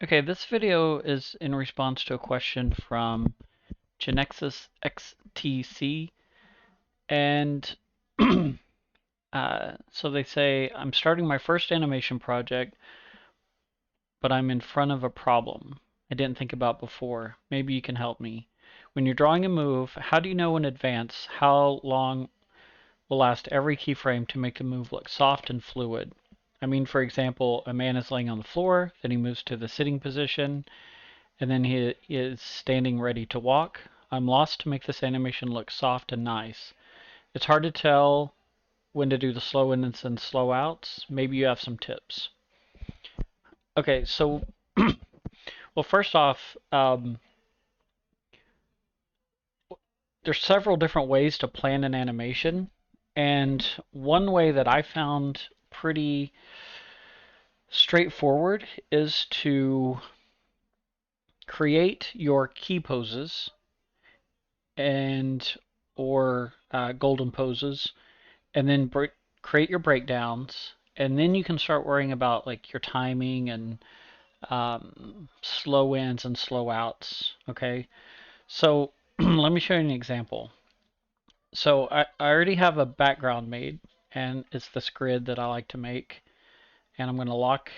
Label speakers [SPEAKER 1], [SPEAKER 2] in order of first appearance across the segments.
[SPEAKER 1] Okay, this video is in response to a question from Genexus XTC, and so they say, I'm starting my first animation project, but I'm in front of a problem I didn't think about before. Maybe you can help me. When you're drawing a move, how do you know in advance how long will last every keyframe to make the move look soft and fluid? I mean, for example, a man is laying on the floor, then he moves to the sitting position, and then he is standing ready to walk. I'm lost to make this animation look soft and nice. It's hard to tell when to do the slow ins and slow outs. Maybe you have some tips. Okay, so, well, first off, there's several different ways to plan an animation, and one way that I found pretty straightforward is to create your key poses and or golden poses, and then create your breakdowns, and then you can start worrying about like your timing and slow ins and slow outs. Okay, so let me show you an example. So I already have a background made, and it's this grid that I like to make, and I'm going to lock.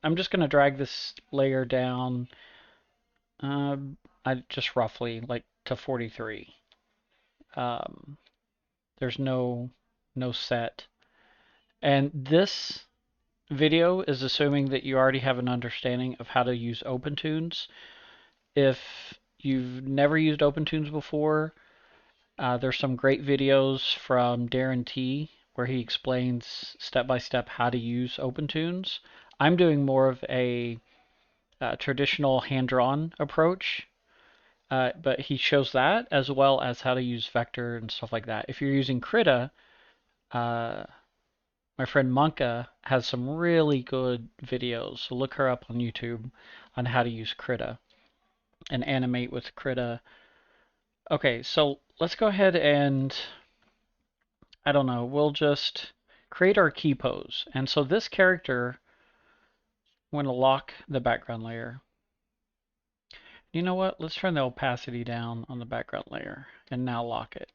[SPEAKER 1] I'm just going to drag this layer down. I just roughly like to 43. Um, there's no set. And this video is assuming that you already have an understanding of how to use OpenTunes. If you've never used OpenTunes before, there's some great videos from Darren T where he explains step by step how to use OpenTunes. I'm doing more of a traditional hand-drawn approach, but he shows that as well as how to use vector and stuff like that. If you're using Krita, uh, my friend Monka has some really good videos, so look her up on YouTube on how to use Krita and animate with Krita. Okay, so let's go ahead and, I don't know, we'll just create our key pose. And so this character, I'm going to lock the background layer. You know what? Let's turn the opacity down on the background layer and now lock it.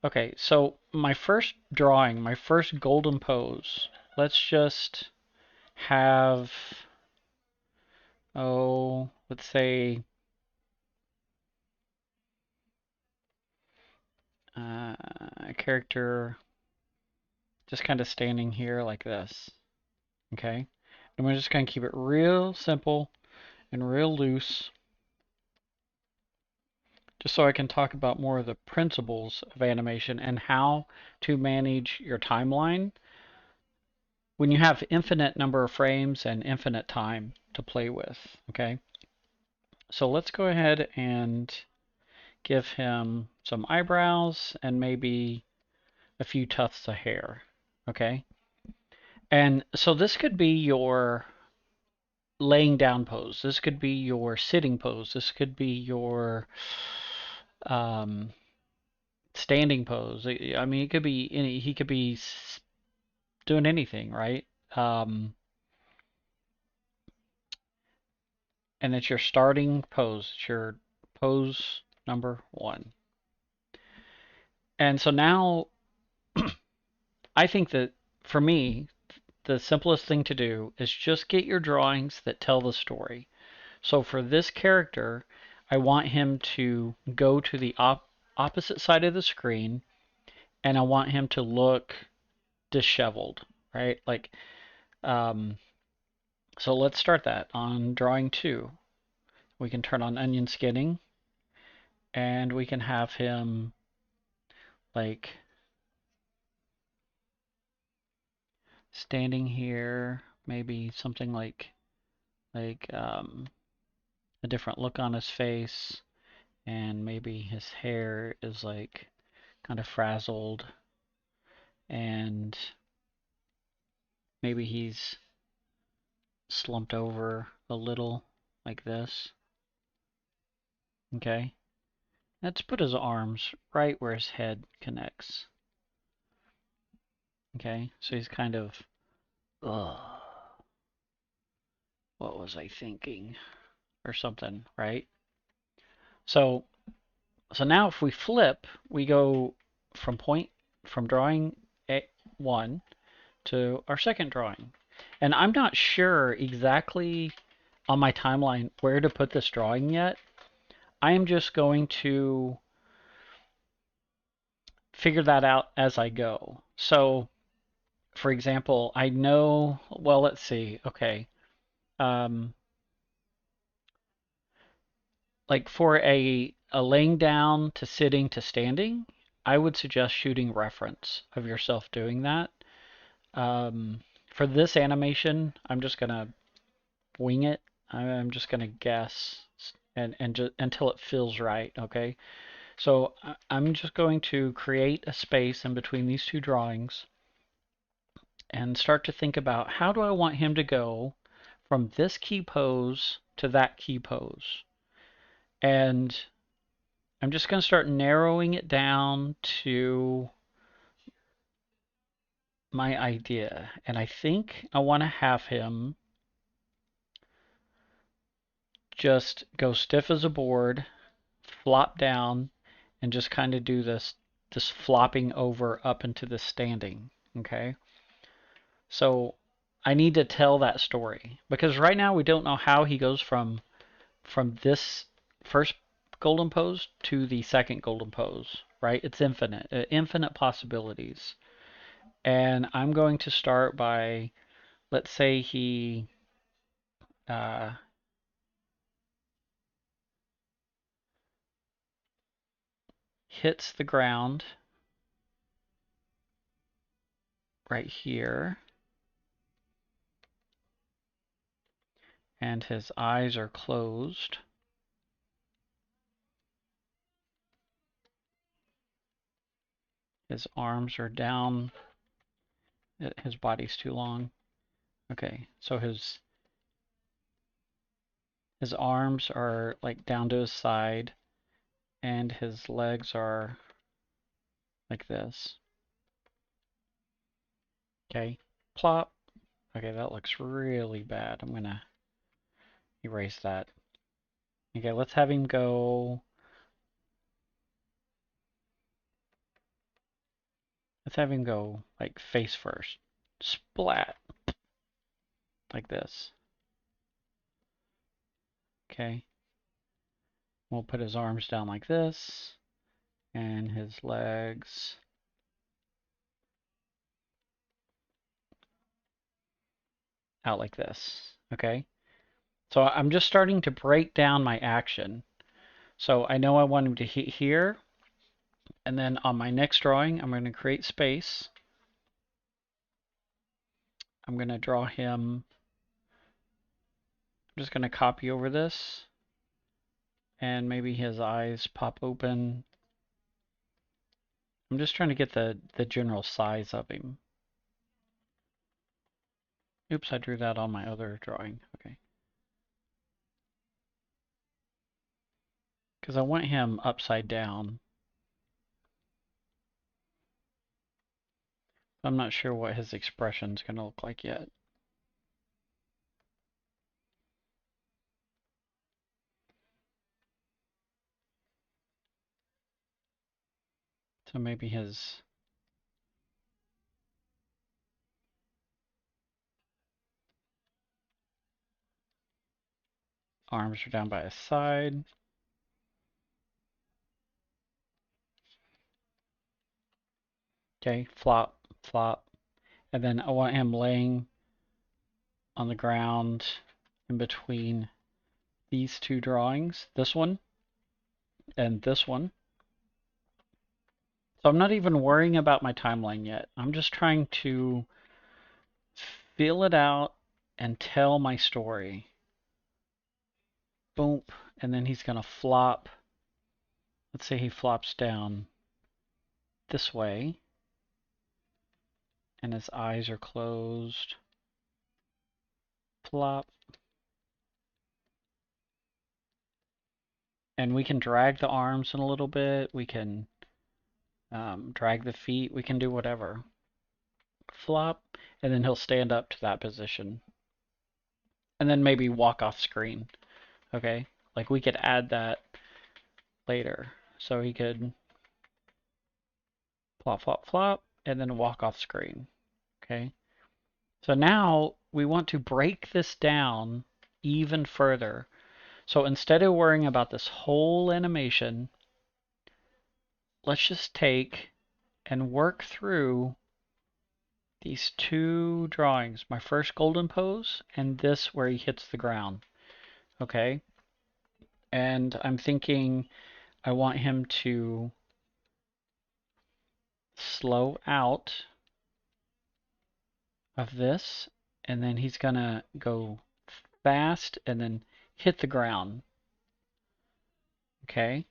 [SPEAKER 1] Okay, so my first drawing, my first golden pose, let's just have, oh, let's say a character just kind of standing here like this, okay? And we're just going to keep it real simple and real loose, just so I can talk about more of the principles of animation and how to manage your timeline when you have infinite number of frames and infinite time to play with, okay? So let's go ahead and give him some eyebrows and maybe a few tufts of hair, okay? And so this could be your laying down pose. This could be your sitting pose. This could be your um, standing pose. I mean, it could be any. He could be doing anything, right? Um, and it's your starting pose. It's your pose number 1. And so now, I think that for me, the simplest thing to do is just get your drawings that tell the story. So for this character, I want him to go to the opposite side of the screen, and I want him to look disheveled, right? Like, um, so let's start that on drawing 2. We can turn on onion skinning, and we can have him like standing here, maybe something like a different look on his face, and maybe his hair is like kind of frazzled, and maybe he's slumped over a little like this. Okay, let's put his arms right where his head connects. Okay, so he's kind of, ugh. what was I thinking? Or something, right? So now if we flip, we go from drawing one to our second drawing. And I'm not sure exactly on my timeline where to put this drawing yet. I am just going to figure that out as I go. So, for example, I know, well, let's see. Okay. Like for a laying down to sitting to standing, I would suggest shooting reference of yourself doing that. For this animation, I'm just gonna wing it. I'm just gonna guess and just until it feels right. Okay. So I'm just going to create a space in between these two drawings and start to think about how do I want him to go from this key pose to that key pose. And I'm just going to start narrowing it down to my idea. And I think I want to have him just go stiff as a board, flop down, and just kind of do this flopping over up into the standing. Okay. So I need to tell that story because right now we don't know how he goes from this first golden pose to the second golden pose, right? It's infinite, infinite possibilities. And I'm going to start by, let's say he uh, hits the ground right here, and his eyes are closed. His arms are down. His body's too long. Okay, so his arms are like down to his side, and his legs are like this. Okay, plop. Okay, that looks really bad. I'm gonna erase that. Okay, let's have him go. Let's have him go like face first. Splat. Like this. Okay. We'll put his arms down like this. And his legs out like this. Okay. So I'm just starting to break down my action. So I know I want him to hit here. And then on my next drawing, I'm going to create space. I'm going to draw him. I'm just going to copy over this. And maybe his eyes pop open. I'm just trying to get the general size of him. Oops, I drew that on my other drawing. Okay. Because I want him upside down. I'm not sure what his expression's going to look like yet. So maybe his arms are down by his side. Okay, flop, flop. And then I want him laying on the ground in between these two drawings, this one and this one. So I'm not even worrying about my timeline yet. I'm just trying to feel it out and tell my story. Boom, and then he's going to flop. Let's say he flops down this way, and his eyes are closed. Flop. And we can drag the arms in a little bit. We can drag the feet. We can do whatever. Flop, and then he'll stand up to that position. and then maybe walk off screen. Okay, like we could add that later. So he could flop, flop, flop, and then walk off screen. Okay, so now we want to break this down even further. So instead of worrying about this whole animation, let's just take and work through these two drawings. My first golden pose and this where he hits the ground. Okay, and I'm thinking I want him to slow out of this, and then he's gonna go fast and then hit the ground. Okay,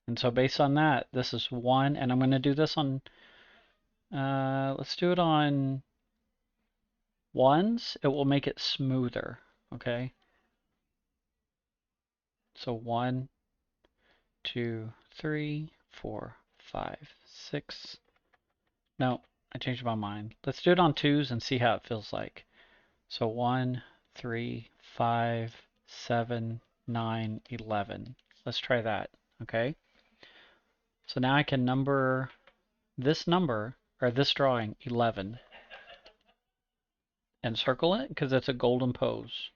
[SPEAKER 1] and so based on that, this is 1, and I'm gonna do this on, let's do it on 1s. It will make it smoother. Okay, so 1, 2, 3, 4, 5, 6. No, I changed my mind. Let's do it on 2s and see how it feels like. So 1, 3, 5, 7, 9, 11. Let's try that, okay? So now I can number this number, or this drawing, 11. And circle it, because it's a golden pose.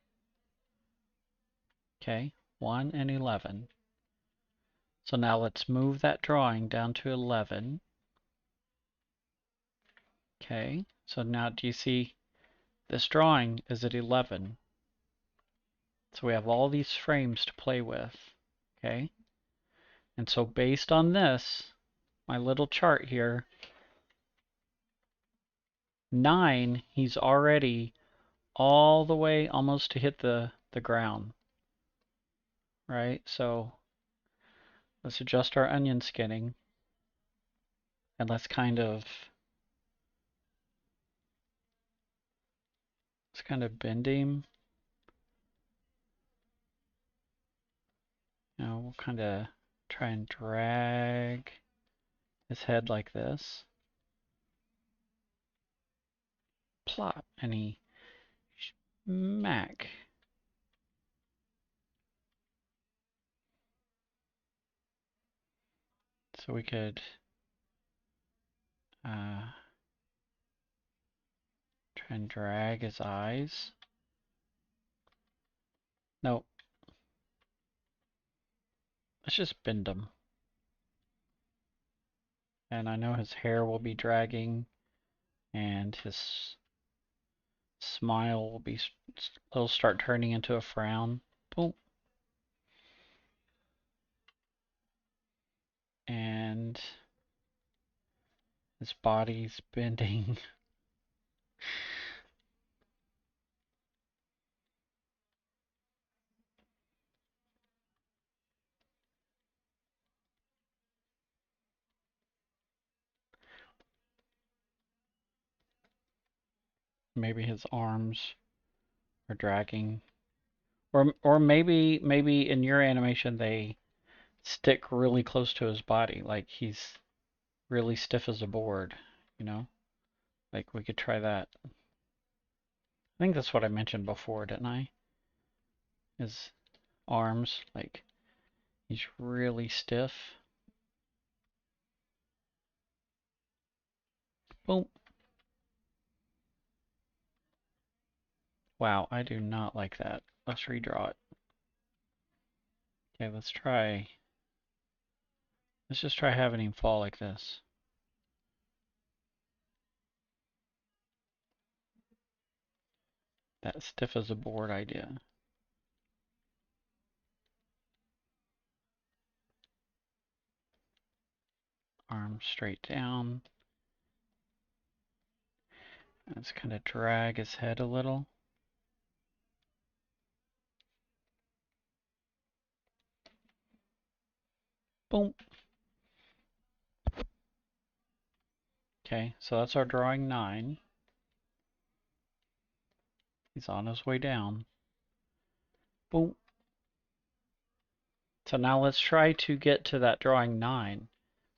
[SPEAKER 1] Okay, 1 and 11. So now let's move that drawing down to 11. Okay, so now do you see this drawing is at 11? So we have all these frames to play with, okay? And so based on this, my little chart here, 9, he's already all the way almost to hit the ground, right? So let's adjust our onion skinning, and let's kind of bend him. Now we'll kind of try and drag his head like this. Plop, and he smack. So we could try and drag his eyes. No, let's just bend him. And I know his hair will be dragging, and his smile will be, it'll start turning into a frown. Boom. And his body's bending. Maybe his arms are dragging. Or maybe in your animation they stick really close to his body, like he's really stiff as a board, you know? Like we could try that. I think that's what I mentioned before, didn't I? His arms, like he's really stiff. Boom. Wow, I do not like that. Let's redraw it. Okay, let's just try having him fall like this. That stiff as a board idea. Arms straight down. Let's kind of drag his head a little. Boom. Okay, so that's our drawing 9. He's on his way down. Boom. So now let's try to get to that drawing 9.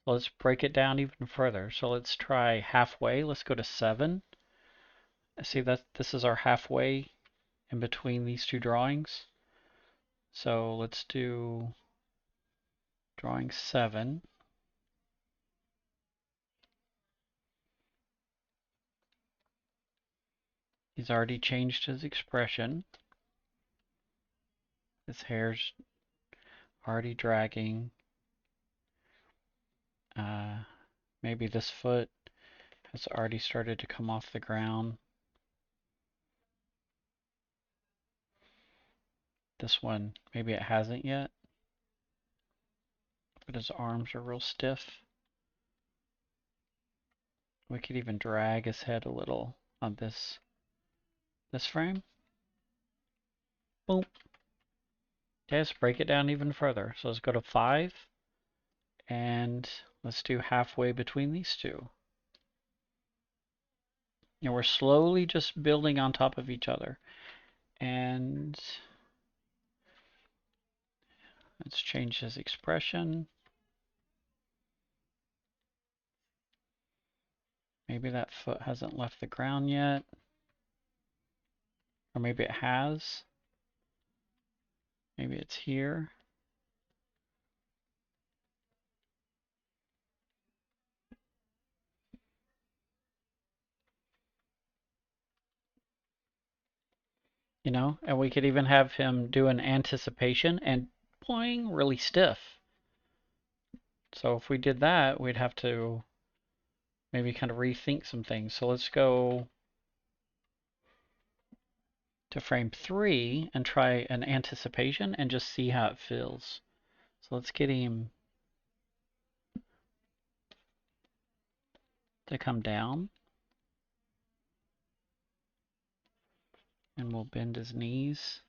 [SPEAKER 1] Let's break it down even further. So let's try halfway. Let's go to 7. See that this is our halfway in between these two drawings. So let's do drawing 7. He's already changed his expression. His hair's already dragging. Maybe this foot has already started to come off the ground. This one, maybe it hasn't yet, but his arms are real stiff. We could even drag his head a little on this frame. Boom. Okay, let's break it down even further. So let's go to 5, and let's do halfway between these two. And we're slowly just building on top of each other. And let's change his expression. Maybe that foot hasn't left the ground yet. Or maybe it has. Maybe it's here. You know, and we could even have him do an anticipation and boing, really stiff. So if we did that, we'd have to maybe kind of rethink some things. So let's go to frame 3 and try an anticipation and just see how it feels. So let's get him to come down. And we'll bend his knees.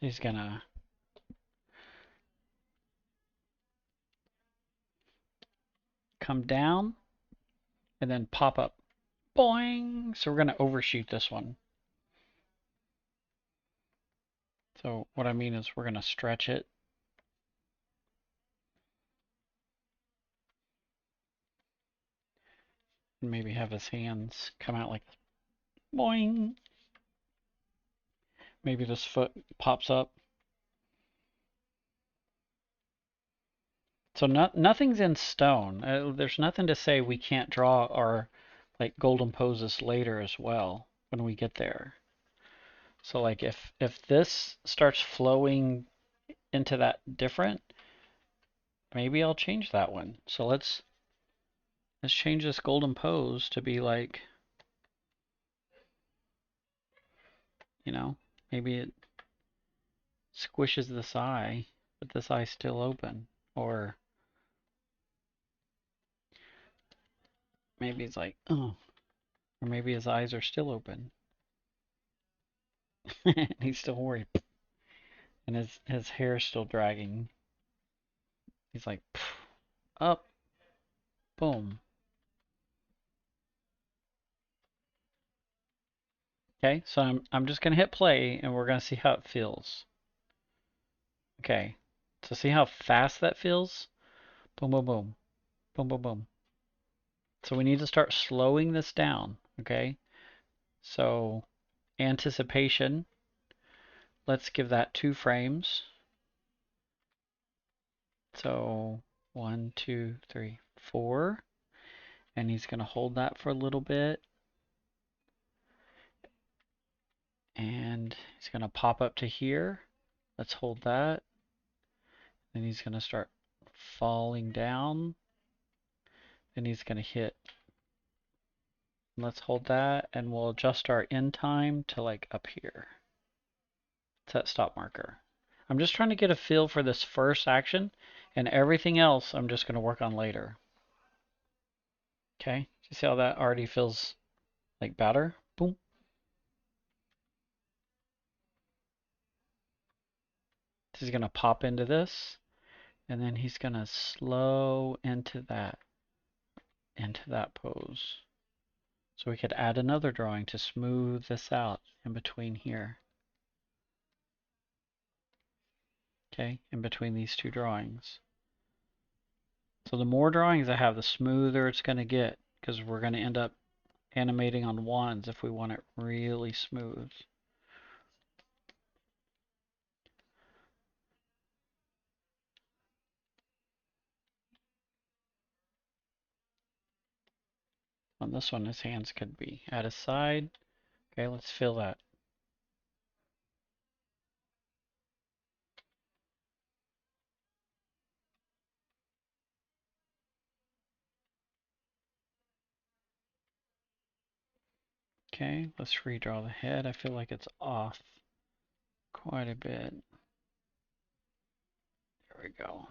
[SPEAKER 1] He's gonna come down and then pop up. Boing! So we're gonna overshoot this one. So what I mean is we're gonna stretch it. And maybe have his hands come out like this. Boing! Maybe this foot pops up. So nothing's in stone. There's nothing to say we can't draw our like golden poses later as well when we get there. So like if this starts flowing into that different, maybe I'll change that one. So let's change this golden pose to be like, you know, maybe it squishes this eye, but this eye's still open. Or maybe it's like, oh, or maybe his eyes are still open. And he's still worried. And his hair's still dragging. He's like, up, boom. Okay, so I'm just gonna hit play and we're gonna see how it feels. Okay, so see how fast that feels? Boom, boom, boom, boom, boom, boom. So we need to start slowing this down, okay? So anticipation, let's give that 2 frames. So 1, 2, 3, 4. And he's gonna hold that for a little bit. And he's gonna pop up to here. Let's hold that. Then he's gonna start falling down. Then he's gonna hit. Let's hold that and we'll adjust our end time to like up here. Set stop marker. I'm just trying to get a feel for this first action, and everything else I'm just going to work on later. Okay, you see how that already feels like better? Boom. This is going to pop into this, And then he's gonna slow into that pose. So we could add another drawing to smooth this out in between here. Okay, in between these two drawings. So the more drawings I have, the smoother it's going to get, because we're going to end up animating on ones if we want it really smooth. On this one, his hands could be at his side. Okay, let's fill that. Okay, let's redraw the head. I feel like it's off quite a bit. There we go.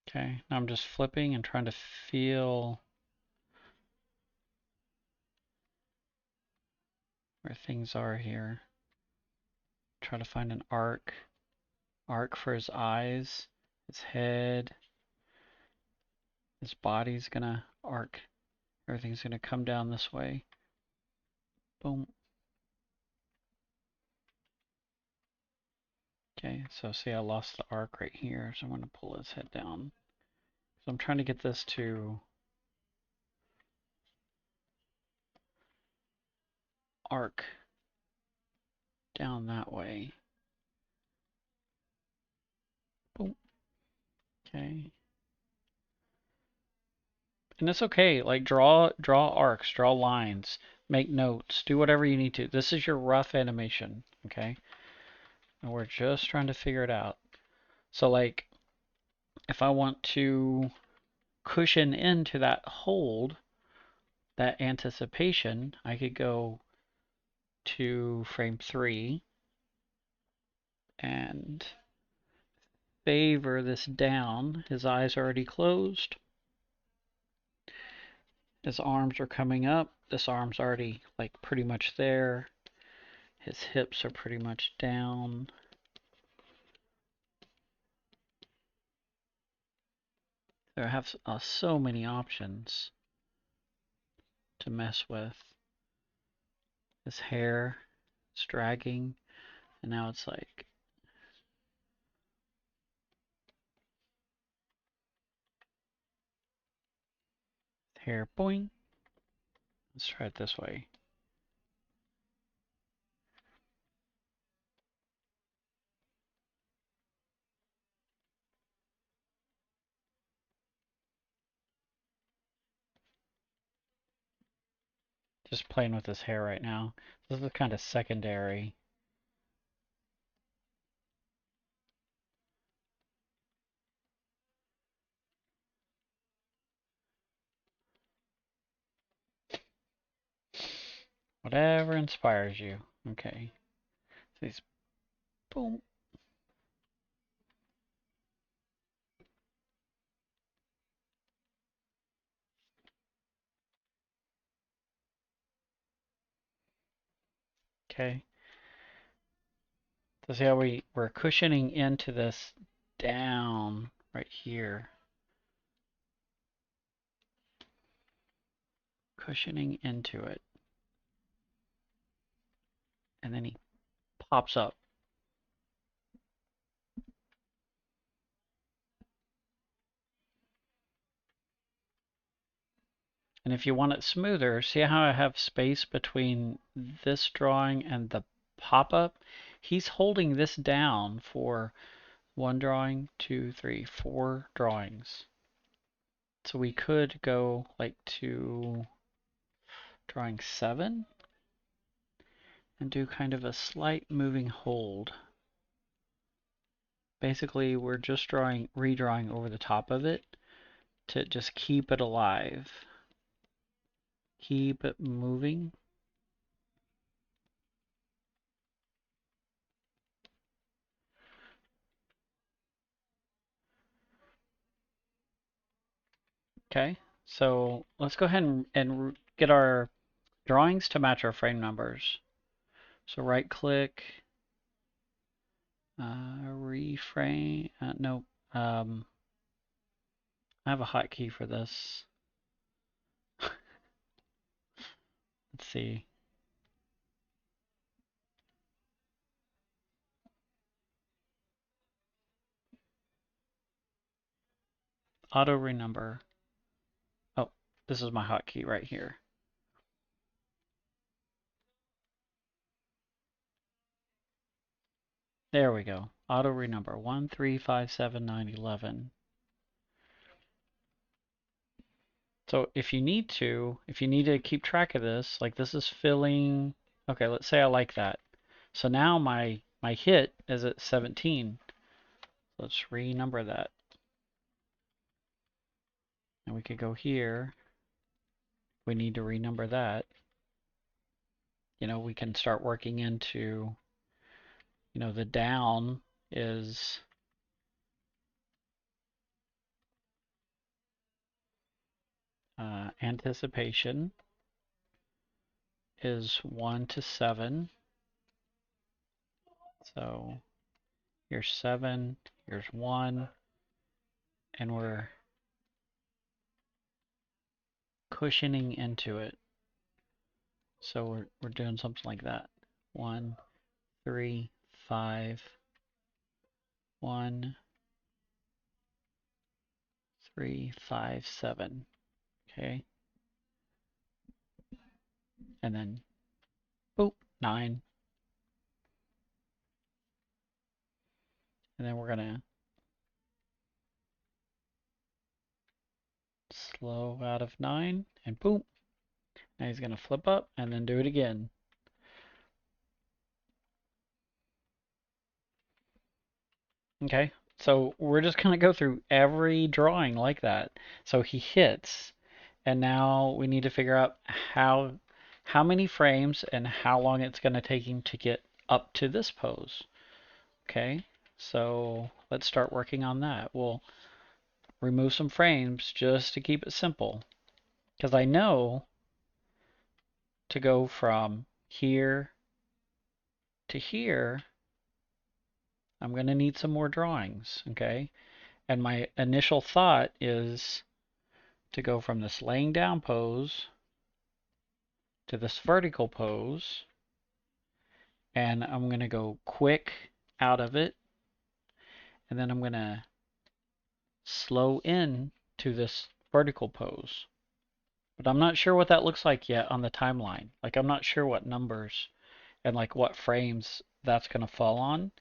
[SPEAKER 1] Okay, now I'm just flipping and trying to feel where things are here. Try to find an arc for his eyes, his head. His body's gonna arc. Everything's gonna come down this way. Boom. Okay, so see I lost the arc right here, so I'm gonna pull his head down. So I'm trying to get this to arc down that way. Boom. Okay. And it's okay, like draw arcs, draw lines, make notes, do whatever you need to. This is your rough animation, okay? And we're just trying to figure it out. So like, if I want to cushion into that hold, that anticipation, I could go to frame 3 and favor this down. His eyes are already closed. His arms are coming up. This arm's already like pretty much there. His hips are pretty much down. There have so many options to mess with. His hair is dragging, and now it's like hair, boing. Let's try it this way. Just playing with his hair right now. This is kind of secondary. Whatever inspires you. Okay. So he's boom. Okay. So see how we're cushioning into this down right here. Cushioning into it. And then he pops up. And if you want it smoother, see how I have space between this drawing and the pop-up? He's holding this down for 1 drawing, 2, 3, 4 drawings. So we could go like to drawing 7 and do kind of a slight moving hold. Basically, we're just redrawing over the top of it to just keep it alive. Keep it moving. Okay, So let's go ahead and get our drawings to match our frame numbers. So right click, reframe, no, I have a hotkey for this. Let's see. Auto renumber. Oh, this is my hotkey right here. There we go. Auto renumber 1, 3, 5, 7, 9, 11. So if you need to keep track of this, like this is filling. Okay, let's say I like that. So now my hit is at 17. Let's renumber that. And we could go here. We need to renumber that. You know, we can start working into, you know, the down is anticipation is 1 to 7. So here's 7, here's 1, and we're cushioning into it. So we're doing something like that. 1, 3, 5, 1, 3, 5, 7. Okay. And then boop, 9. And then we're gonna slow out of 9 and boom. Now he's gonna flip up and then do it again. Okay, so we're just gonna go through every drawing like that. So he hits, and now we need to figure out how many frames and how long it's gonna take him to get up to this pose. Okay, so let's start working on that. We'll remove some frames just to keep it simple, because I know to go from here to here, I'm gonna need some more drawings. Okay, and my initial thought is to go from this laying down pose to this vertical pose, and I'm going to go quick out of it, and then I'm going to slow in to this vertical pose. But I'm not sure what that looks like yet on the timeline. Like I'm not sure what numbers and like what frames that's going to fall on.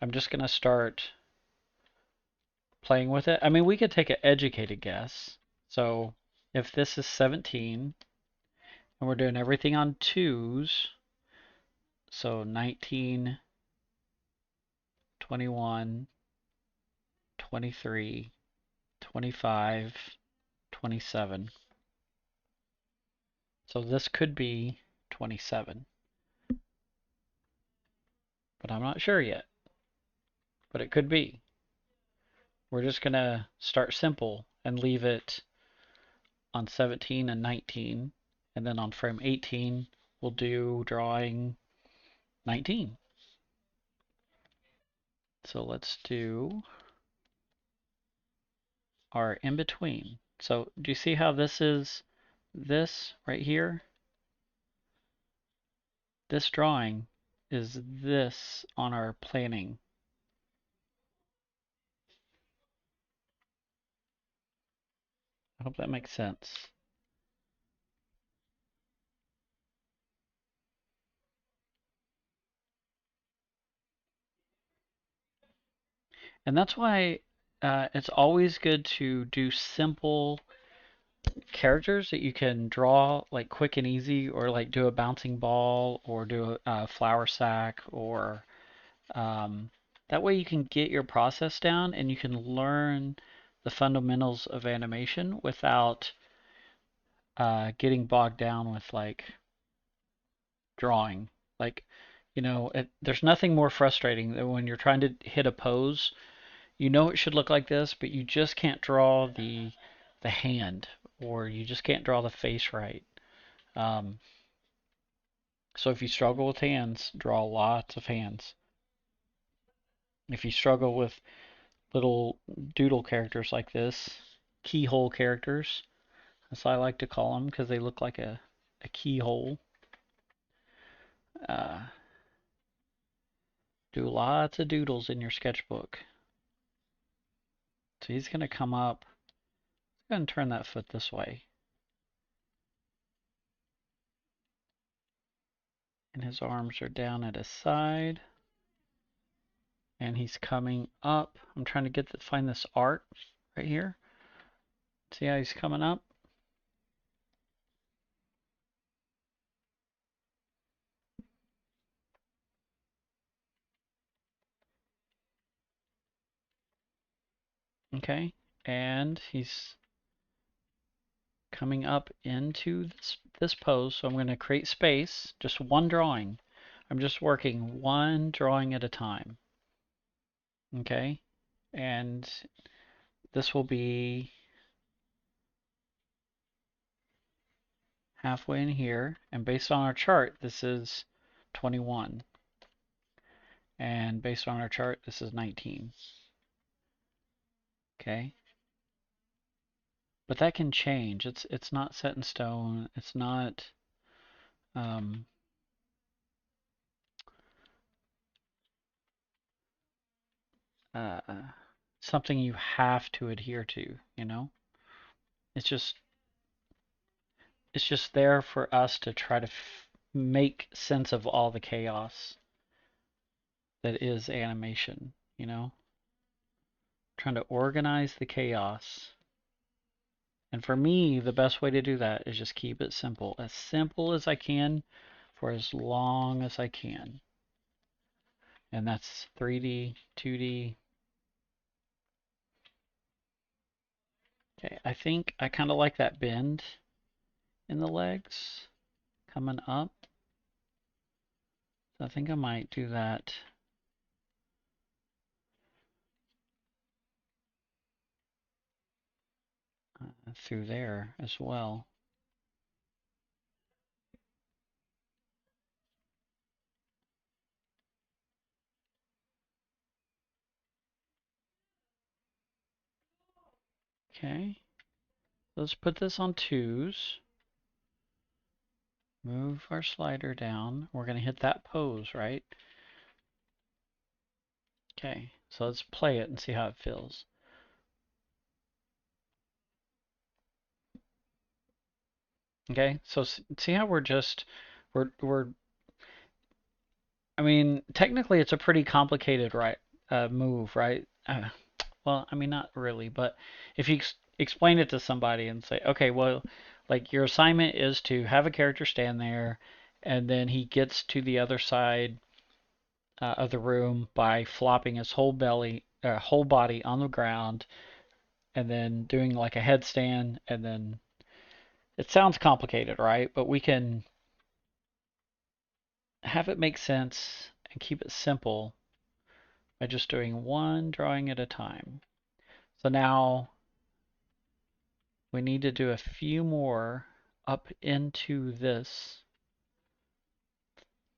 [SPEAKER 1] I'm just going to start playing with it. I mean, we could take an educated guess. So if this is 17 and we're doing everything on twos, so 19, 21, 23, 25, 27. So this could be 27, but I'm not sure yet. But it could be. We're just going to start simple and leave it on 17 and 19. And then on frame 18, we'll do drawing 19. So let's do our in-between. So do you see how this is this right here? This drawing is this on our planning. I hope that makes sense. And that's why it's always good to do simple characters that you can draw like quick and easy, or like do a bouncing ball, or do a flour sack, or that way you can get your process down and you can learn the fundamentals of animation without getting bogged down with like drawing. Like, you know, there's nothing more frustrating than when you're trying to hit a pose. You know it should look like this, but you just can't draw the hand or you just can't draw the face right. So if you struggle with hands, draw lots of hands. If you struggle with little doodle characters like this, keyhole characters, as I like to call them because they look like a keyhole, do lots of doodles in your sketchbook. So he's going to come up. Go ahead and turn that foot this way. And his arms are down at his side. And he's coming up. I'm trying to find this art right here. See how he's coming up? Okay, and he's coming up into this pose. So I'm going to create space, just one drawing. I'm just working one drawing at a time. Okay, and this will be halfway in here, and based on our chart, this is 21. And based on our chart, this is 19. Okay. But that can change. It's not set in stone. It's not something you have to adhere to, you know? It's just there for us to try to make sense of all the chaos that is animation, you know? Trying to organize the chaos. And for me, the best way to do that is just keep it simple as I can for as long as I can. And that's 3D, 2D. Okay, I think I kind of like that bend in the legs coming up. So I think I might do that through there as well. Okay, let's put this on 2s. Move our slider down. We're going to hit that pose, right? Okay, so let's play it and see how it feels. Okay, so see how we're I mean, technically it's a pretty complicated move, right? Well, I mean, not really, but if you explain it to somebody and say, okay, well, like your assignment is to have a character stand there, and then he gets to the other side of the room by flopping his whole body on the ground, and then doing like a headstand, and then it sounds complicated, right? But we can have it make sense and keep it simple by just doing one drawing at a time. So now we need to do a few more up into this.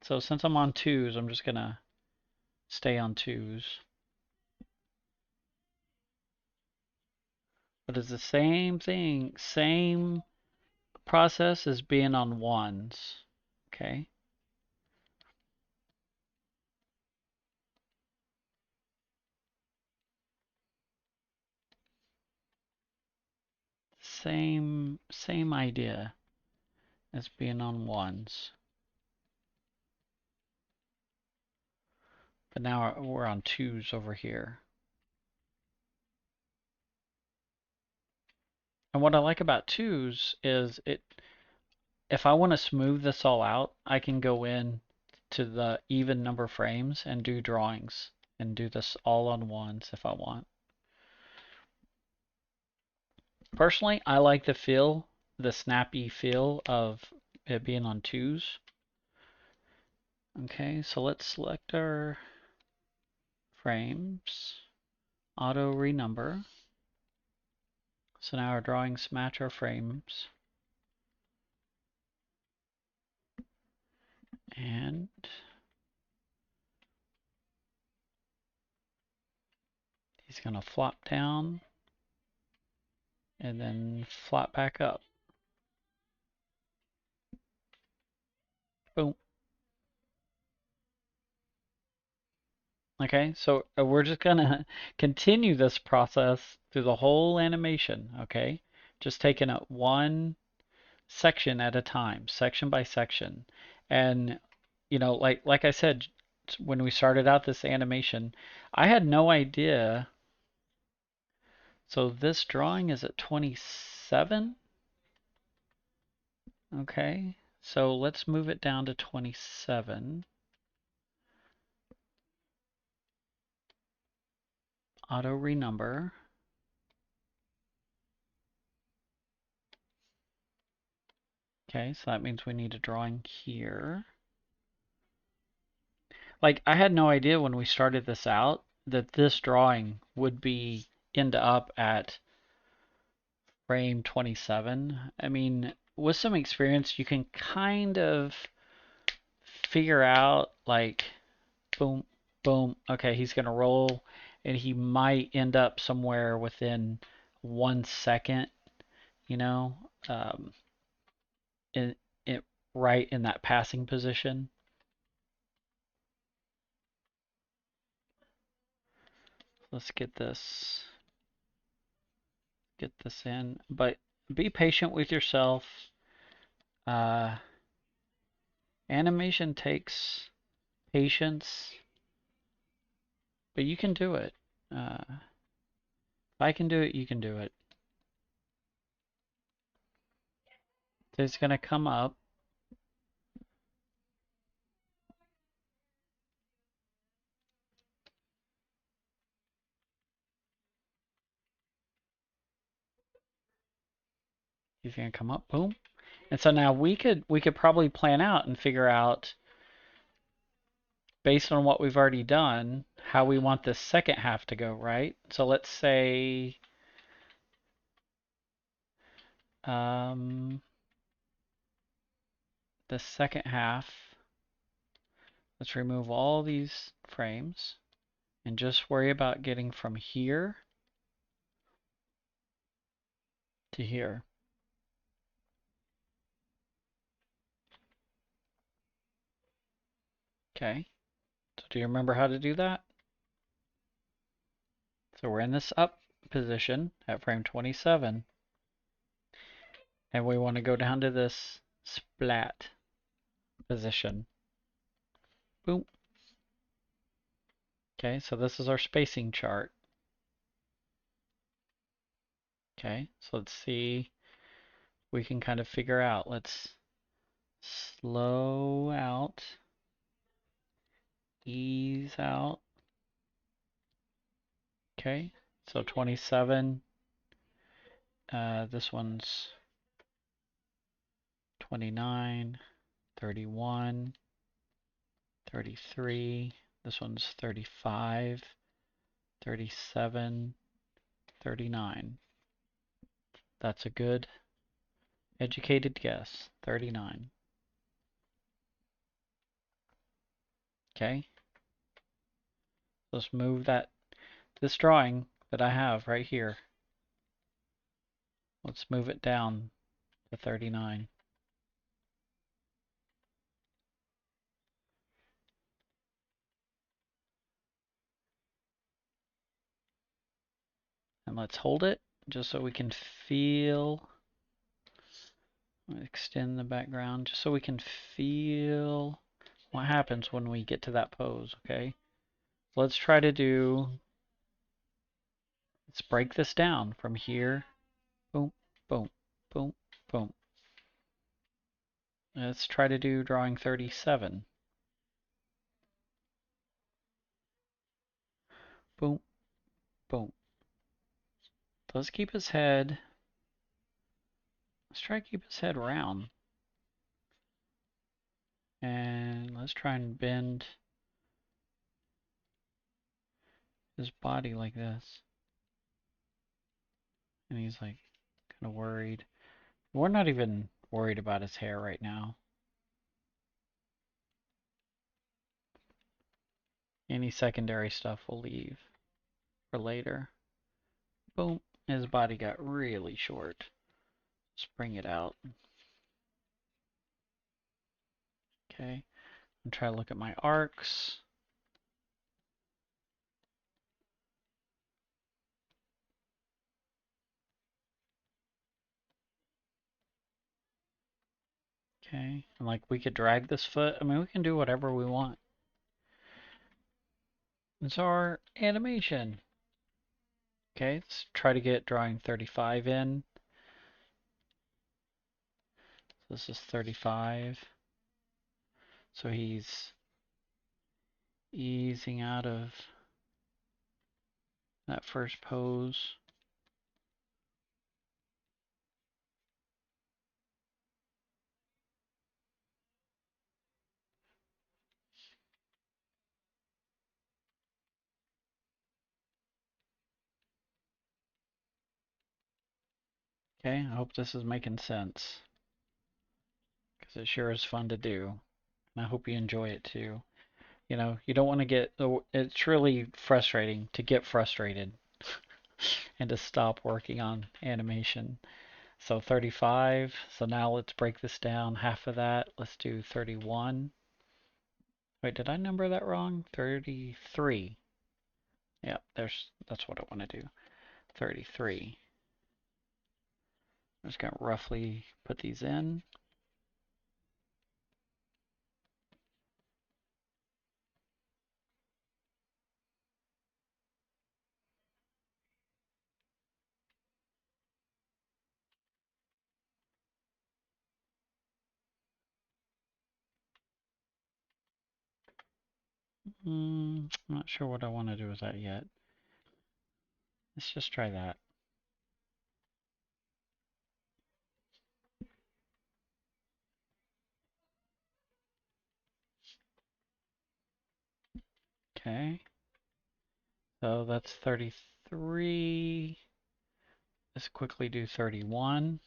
[SPEAKER 1] So since I'm on 2s, I'm just gonna stay on 2s. But it's the same thing, same process as being on 1s. Okay. Same idea as being on 1s. But now we're on 2s over here. And what I like about 2s is if I want to smooth this all out, I can go in to the even number frames and do drawings and do this all on 1s if I want. Personally, I like the snappy feel of it being on 2s. Okay, so let's select our frames, auto renumber. So now our drawings match our frames. And he's going to flop down and then flop back up. Boom. Okay, so we're just going to continue this process through the whole animation, okay? Just taking it one section at a time, section by section. And, you know, like I said, when we started out this animation, I had no idea. So this drawing is at 27. Okay, so let's move it down to 27. Auto renumber. Okay, so that means we need a drawing here. Like, I had no idea when we started this out that this drawing would be end up at frame 27. I mean, with some experience, you can kind of figure out, like, boom, boom, okay, he's going to roll, and he might end up somewhere within 1 second, you know, in, it right in that passing position. Let's get this in, but be patient with yourself. Animation takes patience, but you can do it. If I can do it, you can do it. So it's going to come up. He's going to come up, boom. And so now we could probably plan out and figure out, based on what we've already done, how we want this second half to go, right? So let's say the second half, let's remove all these frames and just worry about getting from here to here. Okay, so do you remember how to do that? So we're in this up position at frame 27, and we want to go down to this splat position. Boom. Okay, so this is our spacing chart. Okay, so let's see, we can kind of figure out. Let's slow out, ease out. Okay, so 27. This one's 29, 31, 33. This one's 35, 37, 39. That's a good educated guess. 39. Okay. Let's move this drawing that I have right here. Let's move it down to 39. And let's hold it just so we can feel, extend the background just so we can feel what happens when we get to that pose, okay? Let's try to let's break this down from here. Boom, boom, boom, boom. Let's try to do drawing 37. Boom, boom. Let's keep his head. Let's try to keep his head round. And let's try and bend his body like this. And he's like Kind of worried. We're not even worried about his hair right now. Any secondary stuff we'll leave for later. Boom. His body got really short. Let's bring it out. Okay. And try to look at my arcs. Okay. And like we could drag this foot. I mean, we can do whatever we want. It's our animation. Okay, let's try to get drawing 35 in. This is 35. So he's easing out of that first pose. Okay, I hope this is making sense, because it sure is fun to do. And I hope you enjoy it too. You know, you don't want to get, it's really frustrating to get frustrated and to stop working on animation. So 35, so now let's break this down. Half of that, let's do 31. Wait, did I number that wrong? 33. Yeah, that's what I want to do. 33. I'm just going to roughly put these in. I'm not sure what I want to do with that yet. Let's just try that. Okay. So that's 33. Let's quickly do 31.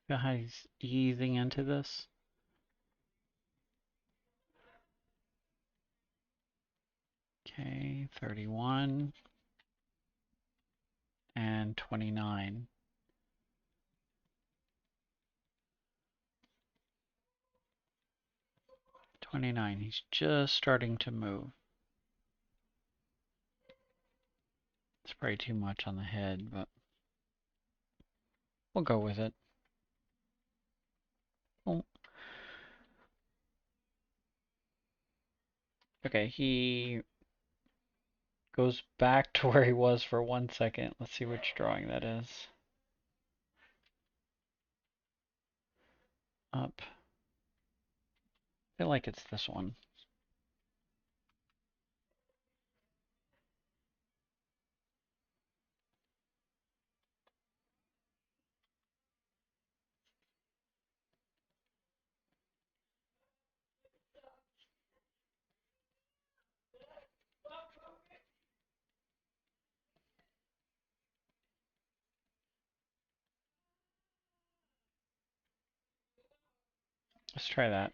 [SPEAKER 1] Feel how he's easing into this. Okay, 31 and 29. 29, he's just starting to move. It's probably too much on the head, but we'll go with it. Oh. Okay, he goes back to where he was for 1 second. Let's see which drawing that is. Up. I feel like it's this one. Let's try that.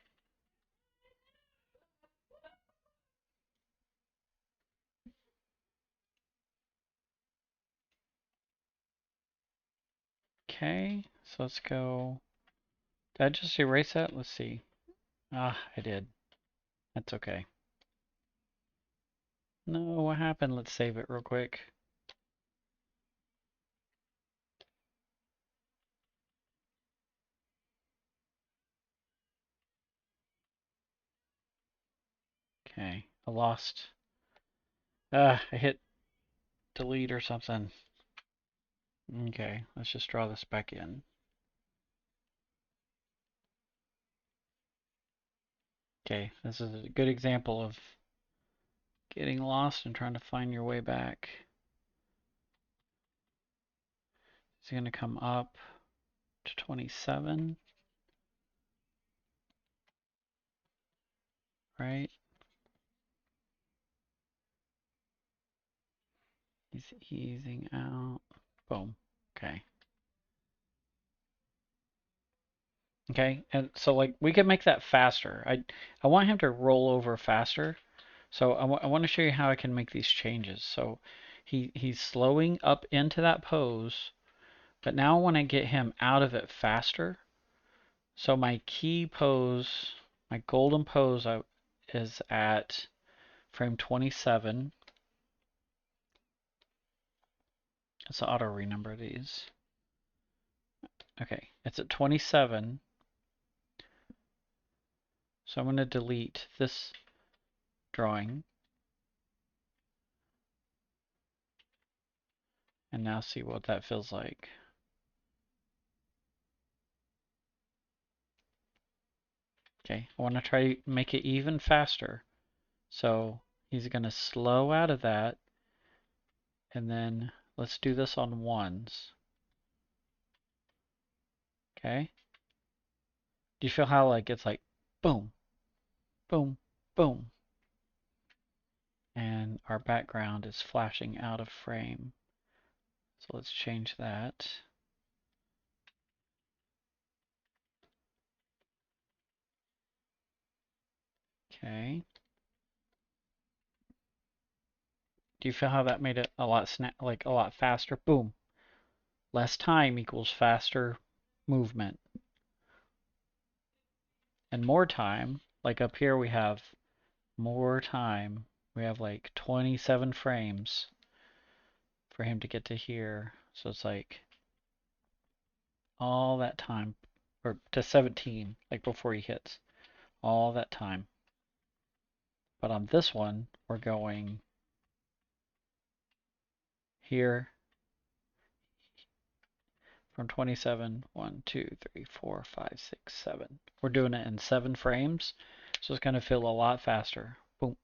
[SPEAKER 1] Okay, so let's go. Did I just erase that? Let's see. Ah, I did. That's okay. No, what happened? Let's save it real quick. Okay, I lost. I hit delete or something. Okay, let's just draw this back in. Okay, this is a good example of getting lost and trying to find your way back. It's going to come up to 27, right? He's easing out. Boom. Okay. Okay, and so like we can make that faster. I want him to roll over faster. So I want to show you how I can make these changes. So he's slowing up into that pose, but now I want to get him out of it faster. So my key pose, my golden pose is at frame 27. Let's auto renumber these. Okay, it's at 27. So I'm going to delete this drawing and now see what that feels like. Okay, I want to try make it even faster. So he's going to slow out of that, and then let's do this on ones. Okay? Do you feel how like it's like boom, boom, boom, and our background is flashing out of frame. So let's change that. Okay. Do you feel how that made it a lot like a lot faster? Boom. Less time equals faster movement. And more time, like up here we have more time. We have like 27 frames for him to get to here. So it's like all that time, or to 17, like before he hits. All that time. But on this one, we're going here from 27, 1, 2, 3, 4, 5, 6, 7. We're doing it in 7 frames, so it's going to feel a lot faster. Boom.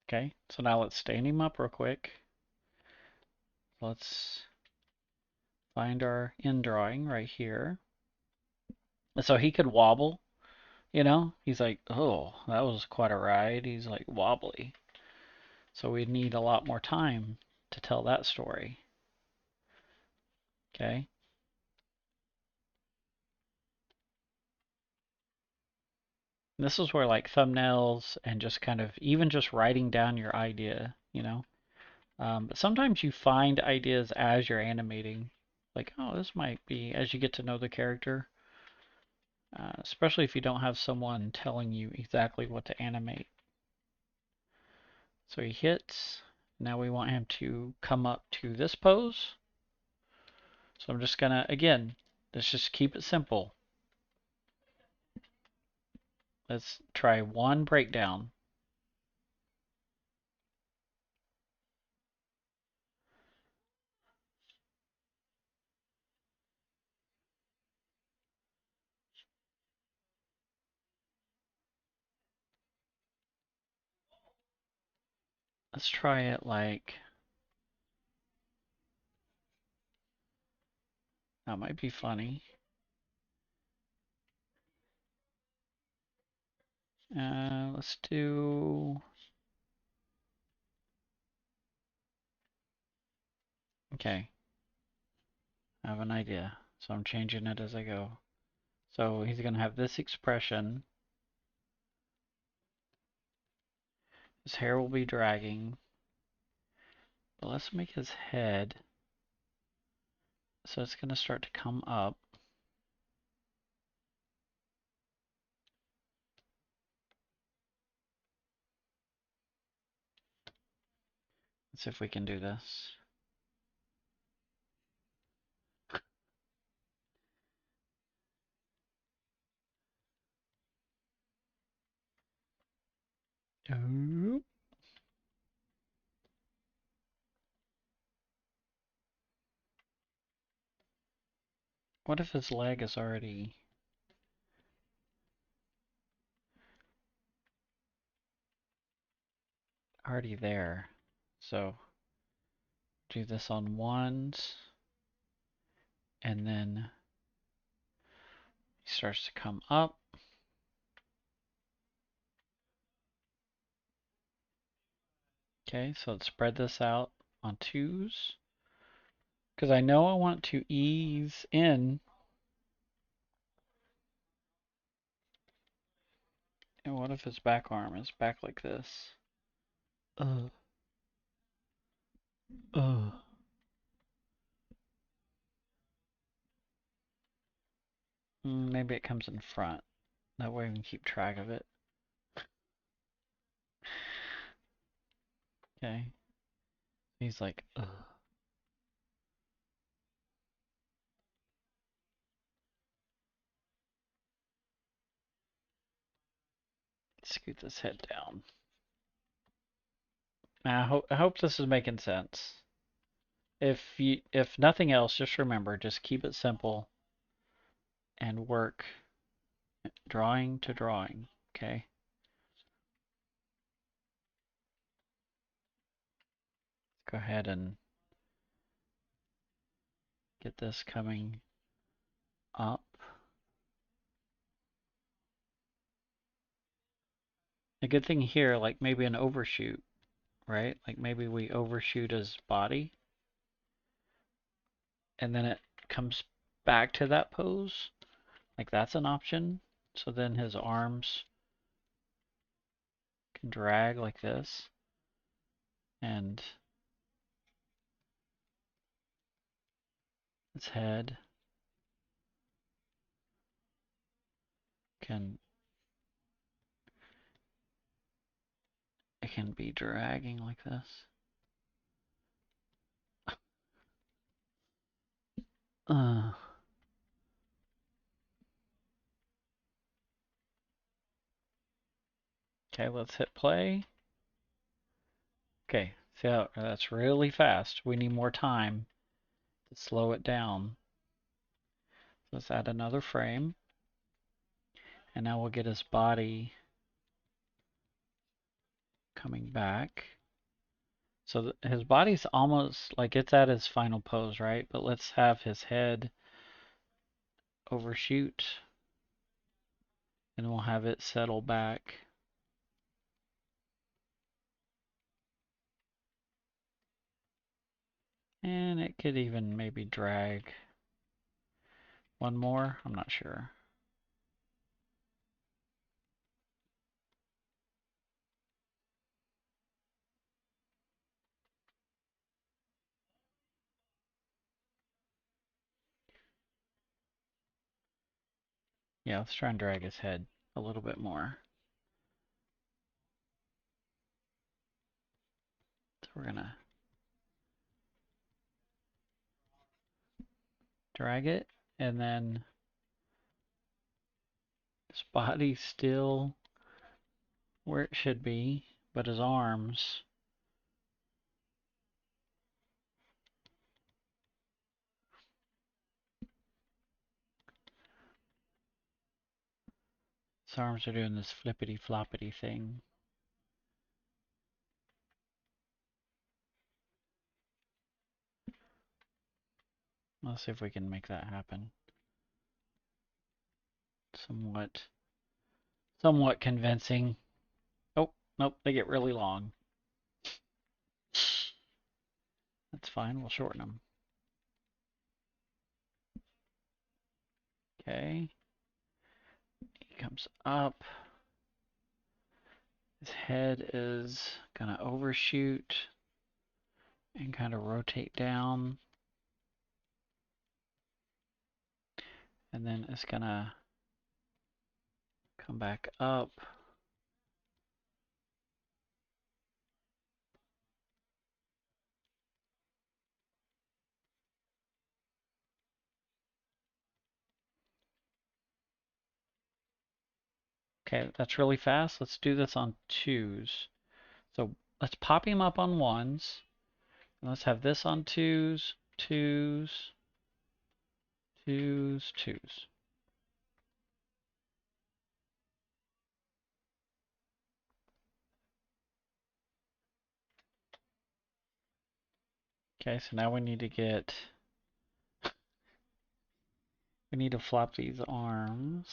[SPEAKER 1] Okay, so now let's stand him up real quick. Let's find our end drawing right here. So he could wobble, you know? He's like, oh, that was quite a ride. He's like wobbly. So we need a lot more time to tell that story. Okay? This is where like thumbnails and just kind of even just writing down your idea, you know? But sometimes you find ideas as you're animating. Like, oh, this might be as you get to know the character. Especially if you don't have someone telling you exactly what to animate. So he hits. Now we want him to come up to this pose. So I'm just gonna, again, let's just keep it simple. Let's try one breakdown. Let's try it like, that might be funny. Let's do, okay, I have an idea. So I'm changing it as I go. So he's gonna have this expression. His hair will be dragging. But let's make his head. So it's gonna start to come up. Let's see if we can do this. Oh. What if his leg is already there? So do this on ones, and then he starts to come up. Okay, so let's spread this out on 2s. Because I know I want to ease in. And what if his back arm is back like this? Uh. Maybe it comes in front. That way we can keep track of it. Okay. He's like, ugh. Scoot this head down. I hope this is making sense. If nothing else, just remember, just keep it simple and work drawing to drawing, okay? Go ahead and get this coming up. A good thing here, like maybe an overshoot, right? Like maybe we overshoot his body and then it comes back to that pose. Like that's an option. So then his arms can drag like this and his head can be dragging like this. Okay, let's hit play. Okay, see how that's really fast. We need more time to slow it down. Let's add another frame. And now we'll get his body coming back. So his body's almost like it's at his final pose, right? But let's have his head overshoot. And we'll have it settle back. And it could even maybe drag one more. I'm not sure. Yeah, let's try and drag his head a little bit more. So we're gonna drag it, and then his body's still where it should be, but his arms are doing this flippity floppity thing. Let's see if we can make that happen. Somewhat convincing. Oh, nope, they get really long. That's fine, we'll shorten them. Okay. He comes up. His head is gonna overshoot and kind of rotate down. And then it's gonna come back up. Okay, that's really fast. Let's do this on 2s. So let's pop him up on 1s. And let's have this on 2s, 2s, 2s, 2s. Okay, so now we need to flop these arms.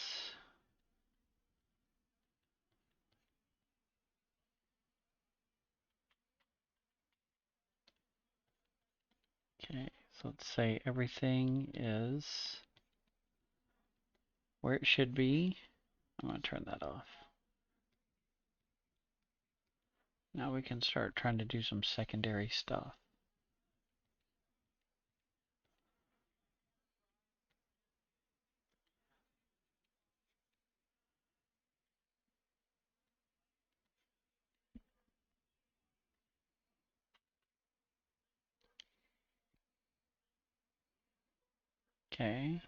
[SPEAKER 1] Okay, so let's say everything is where it should be. I'm going to turn that off. Now we can start trying to do some secondary stuff. Okay.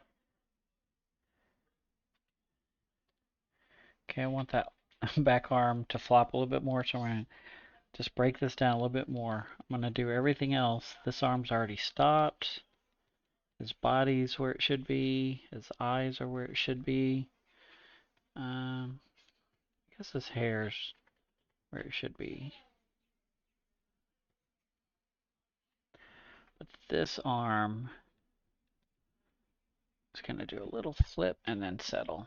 [SPEAKER 1] Okay, I want that back arm to flop a little bit more, so I'm going to just break this down a little bit more. I'm going to do everything else. This arm's already stopped. His body's where it should be. His eyes are where it should be. I guess his hair's where it should be. But this arm is going to do a little flip and then settle.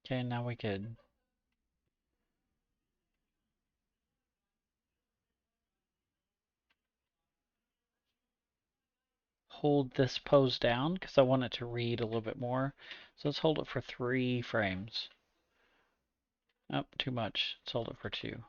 [SPEAKER 1] Okay, now we could hold this pose down because I want it to read a little bit more. So let's hold it for 3 frames. Oh, too much. Let's hold it for 2.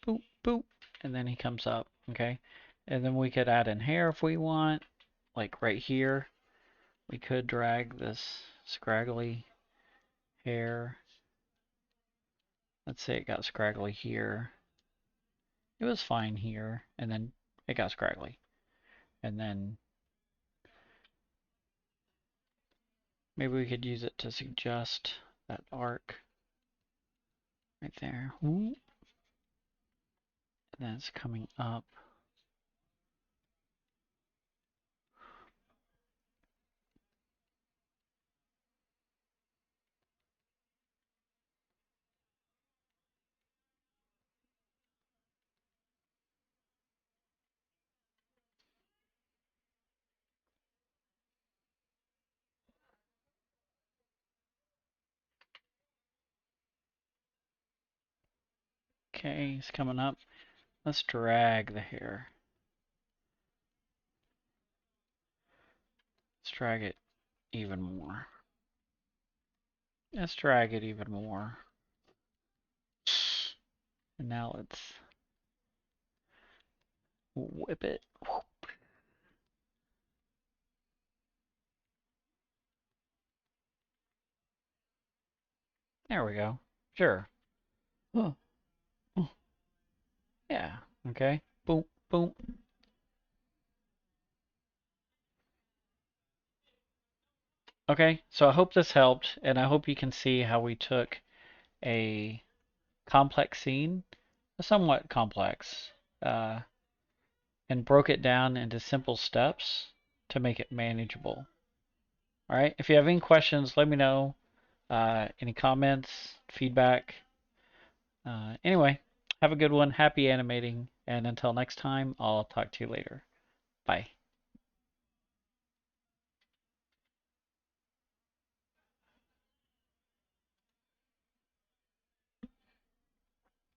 [SPEAKER 1] Boop, boop. And then he comes up, okay? And then we could add in hair if we want, like right here. We could drag this scraggly hair. Let's say it got scraggly here. It was fine here, and then it got scraggly. And then maybe we could use it to suggest that arc right there. And then it's coming up. Okay, it's coming up. Let's drag the hair. Let's drag it even more. Let's drag it even more. And now let's whip it. There we go. Sure. Oh. Yeah. Okay. Boom, boom. Okay, so I hope this helped, and I hope you can see how we took a complex scene, somewhat complex, uh, and broke it down into simple steps to make it manageable. All right, if you have any questions, let me know. Any comments, feedback. Anyway, have a good one. Happy animating, and until next time, I'll talk to you later. Bye.